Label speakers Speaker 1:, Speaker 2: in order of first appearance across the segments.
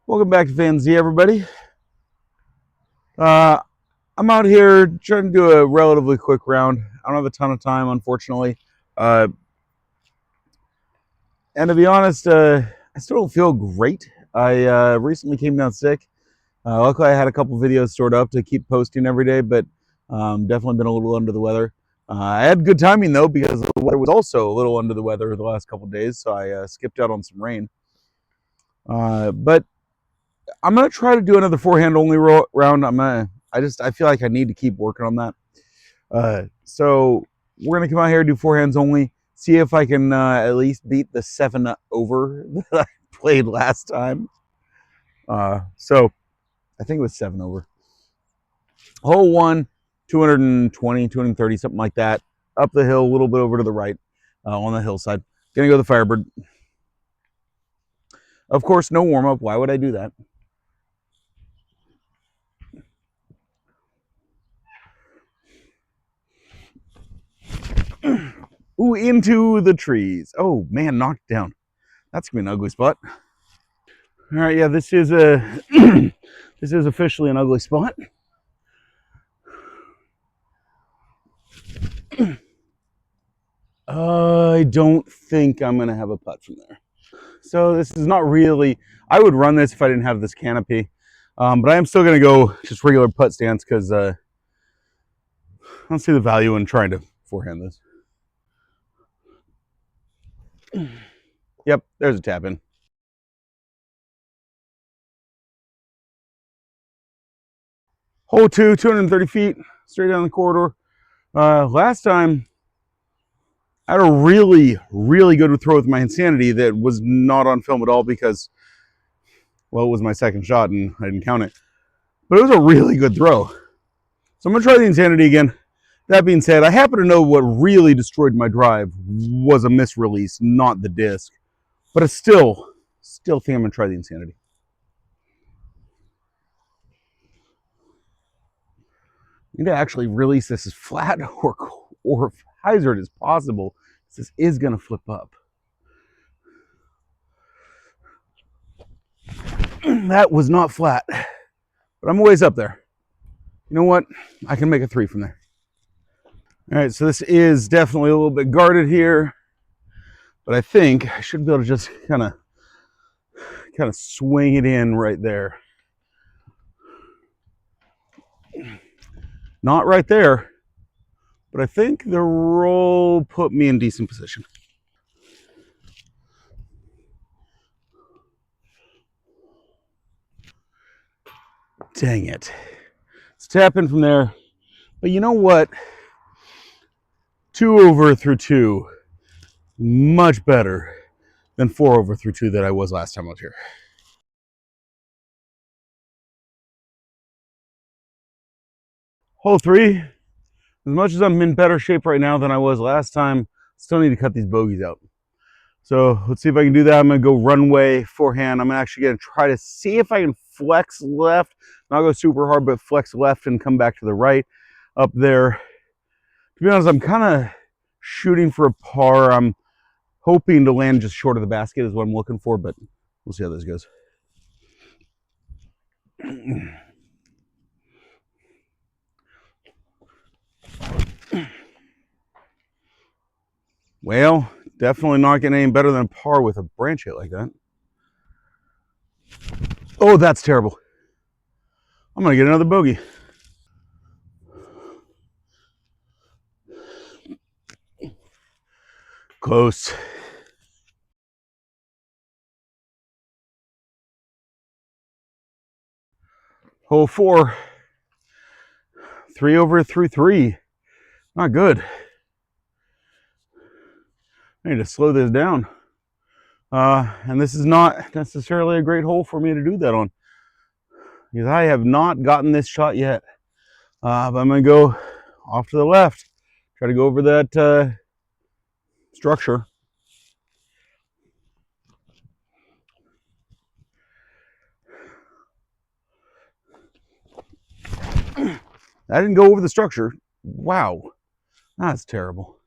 Speaker 1: Welcome back to Fan Z, everybody. Uh, I'm out here trying to do a relatively quick round. I don't have a ton of time, unfortunately. Uh, and to be honest, I still don't feel great. I recently came down sick. Luckily, I had a couple videos stored up to keep posting every day, but definitely been a little under the weather. I had good timing, though, because the weather was also a little under the weather the last couple days, so I skipped out on some rain. But I'm gonna try to do another forehand only round. I feel like I need to keep working on that. So we're gonna come out here do forehands only. See if I can at least beat the 7 over that I played last time. So I think it was 7 over. Hole one, 220, 230, something like that. Up the hill, a little bit over to the right, on the hillside. Gonna go the Firebird. Of course, no warm up. Why would I do that? Ooh, into the trees. Oh man, knocked down. That's gonna be an ugly spot. All right, yeah, this is a this is officially an ugly spot. I don't think I'm gonna have a putt from there. So this is not really. I would run this if I didn't have this canopy, but I am still gonna go just regular putt stance because I don't see the value in trying to forehand this. Yep, there's a tap in. Hole two, 230 feet, straight down the corridor. Last time, I had a really, really good throw with my Insanity that was not on film at all because, well, it was my second shot and I didn't count it. But it was a really good throw. So I'm going to try the Insanity again. That being said, I happen to know what really destroyed my drive was a misrelease, not the disc. But I still think I'm going to try the Insanity. I need to actually release this as flat or hyzer as possible. This is going to flip up. That was not flat, but I'm a ways up there. You know what? I can make a 3 from there. All right, so this is definitely a little bit guarded here, but I think I should be able to just kind of swing it in right there. Not right there, but I think the roll put me in decent position. Dang it. Let's tap in from there. But you know what? 2 over through 2, much better than 4 over through 2 that I was last time out here. Hole 3, as much as I'm in better shape right now than I was last time, still need to cut these bogeys out. So let's see if I can do that. I'm going to go runway forehand. I'm actually going to try to see if I can flex left. Not go super hard, but flex left and come back to the right up there. To be honest, I'm kind of shooting for a par. I'm hoping to land just short of the basket is what I'm looking for, but we'll see how this goes. Well, definitely not getting any better than a par with a branch hit like that. Oh, that's terrible. I'm going to get another bogey. Close. Hole 4. 3 over through 3. Not good. I need to slow this down. And this is not necessarily a great hole for me to do that on, because I have not gotten this shot yet. But I'm going to go off to the left, try to go over that structure. I didn't go over the structure. Wow, that's terrible.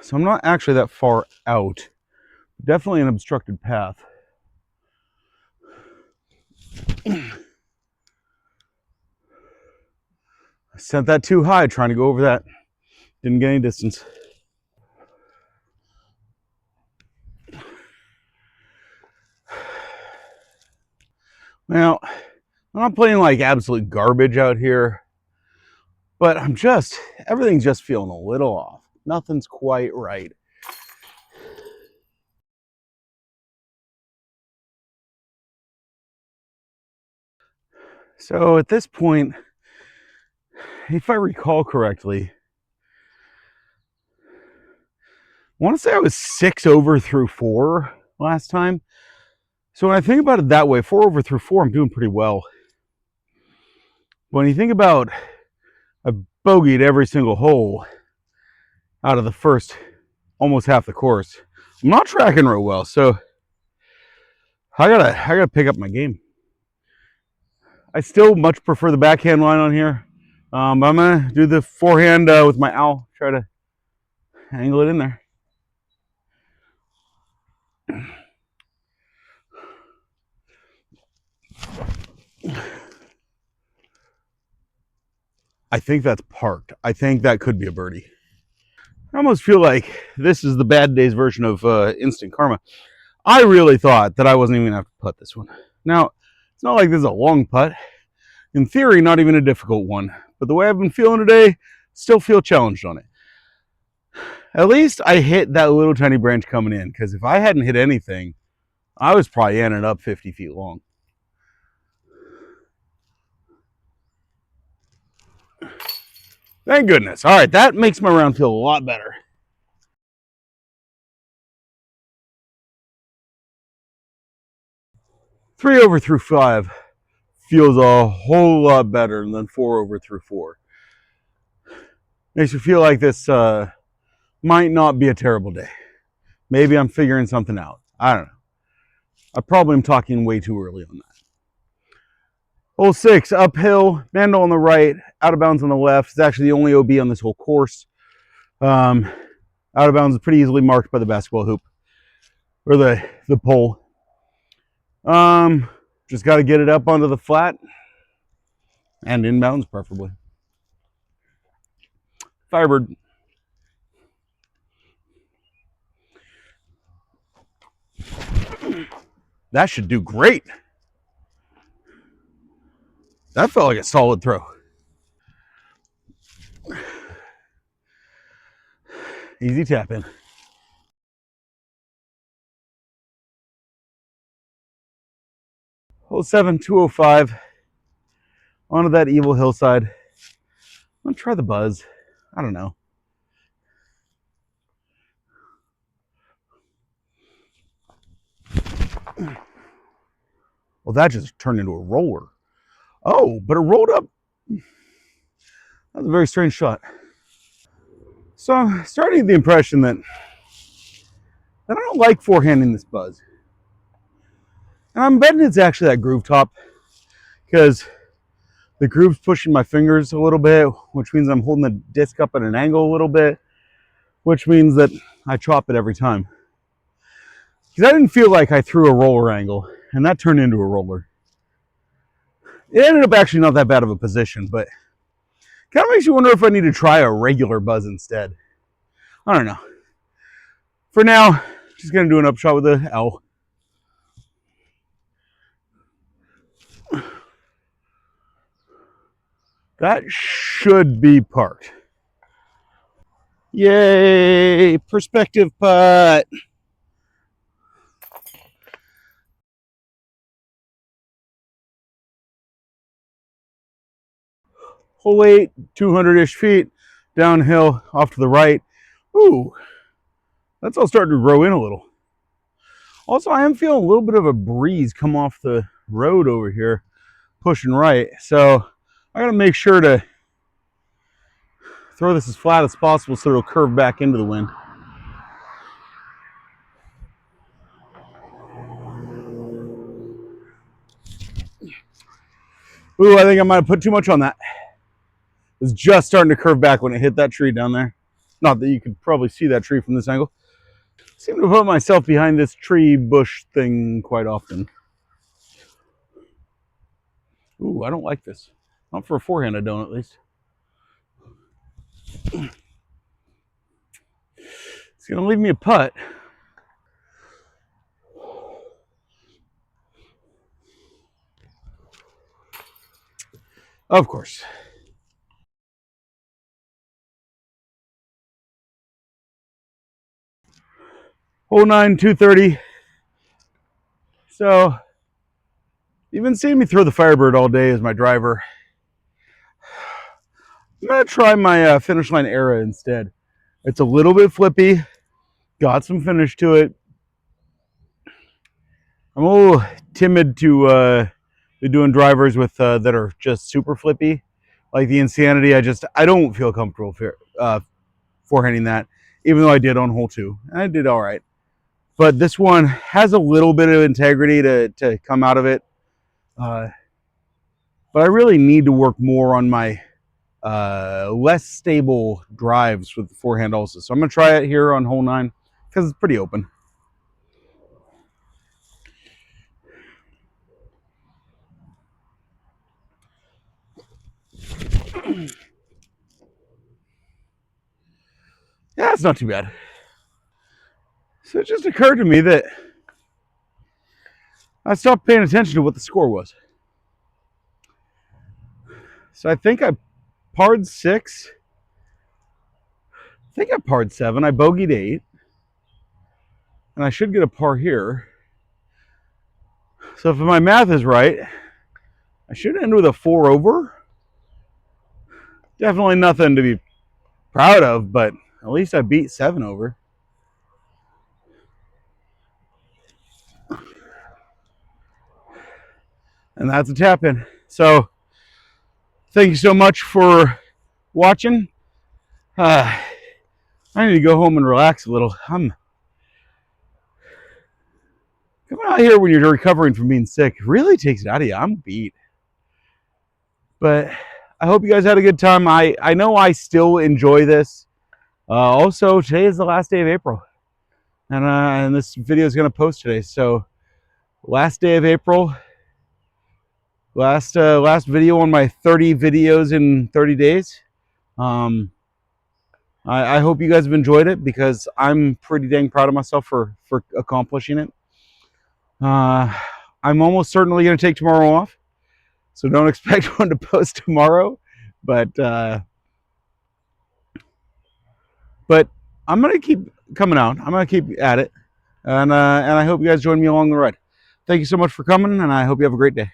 Speaker 1: So I'm not actually that far out. Definitely an obstructed path. I sent that too high, trying to go over that. Didn't get any distance. Now, I'm not playing like absolute garbage out here, but everything's just feeling a little off. Nothing's quite right. So at this point, if I recall correctly, I want to say I was 6 over through 4 last time. So when I think about it that way, 4 over through 4, I'm doing pretty well. When you think about I've bogeyed every single hole out of the first almost half the course, I'm not tracking real well. So I gotta pick up my game. I still much prefer the backhand line on here. I'm gonna do the forehand with my owl. Try to angle it in there. I think that's parked. I think that could be a birdie. I almost feel like this is the bad days version of instant karma. I really thought that I wasn't even gonna have to putt this one. Now, it's not like this is a long putt. In theory, not even a difficult one. But the way I've been feeling today, still feel challenged on it. At least I hit that little tiny branch coming in, because if I hadn't hit anything, I was probably ending up 50 feet long. Thank goodness. All right, that makes my round feel a lot better. 3 over through 5 feels a whole lot better than 4 over through 4. Makes you feel like this might not be a terrible day. Maybe I'm figuring something out. I don't know. I probably am talking way too early on that. Hole 6, uphill, Mandel on the right, out of bounds on the left. It's actually the only OB on this whole course. Out of bounds is pretty easily marked by the basketball hoop or the pole. Just got to get it up onto the flat and inbounds, preferably. Firebird. That should do great. That felt like a solid throw. Easy tap in. Hole 7, 205. Onto that evil hillside. I'm going to try the buzz. I don't know. Well, that just turned into a roller. Oh, but it rolled up. That was a very strange shot. So I'm starting to get the impression that I don't like forehanding this buzz. And I'm betting it's actually that groove top, because the groove's pushing my fingers a little bit, which means I'm holding the disc up at an angle a little bit, which means that I chop it every time. Because I didn't feel like I threw a roller angle, and that turned into a roller. It ended up actually not that bad of a position, but kind of makes you wonder if I need to try a regular buzz instead. I don't know. For now, just gonna do an upshot with the L. That should be parked. Yay! Perspective putt. Hole 8, 200-ish feet, downhill, off to the right. Ooh, that's all starting to grow in a little. Also, I am feeling a little bit of a breeze come off the road over here, pushing right. So I gotta make sure to throw this as flat as possible so it'll curve back into the wind. Ooh, I think I might have put too much on that. It was just starting to curve back when it hit that tree down there. Not that you could probably see that tree from this angle. I seem to put myself behind this tree bush thing quite often. Ooh, I don't like this. Not for a forehand, I don't, at least. It's going to leave me a putt. Of course. Hole 9, 230. So, you've been seeing me throw the Firebird all day as my driver. I'm going to try my finish line era instead. It's a little bit flippy, got some finish to it. I'm a little timid to be doing drivers with that are just super flippy, like the Insanity. I don't feel comfortable forehanding that, even though I did on hole 2. I did all right. But this one has a little bit of integrity to come out of it. But I really need to work more on my less stable drives with the forehand also. So I'm going to try it here on hole 9 because it's pretty open. Yeah, it's not too bad. So it just occurred to me that I stopped paying attention to what the score was. So I think I parred 6. I think I parred 7. I bogeyed 8. And I should get a par here. So if my math is right, I should end with a 4 over. Definitely nothing to be proud of, but at least I beat 7 over. And that's a tap in. So thank you so much for watching. I need to go home and relax a little. I'm coming out here when you're recovering from being sick really takes it out of you. I'm beat. But I hope you guys had a good time. I know I still enjoy this. Also, today is the last day of April. And this video is going to post today. So last day of April. Last video on my 30 videos in 30 days. I hope you guys have enjoyed it because I'm pretty dang proud of myself for accomplishing it. I'm almost certainly going to take tomorrow off, so don't expect one to post tomorrow. But I'm going to keep coming out. I'm going to keep at it, and I hope you guys join me along the ride. Thank you so much for coming, and I hope you have a great day.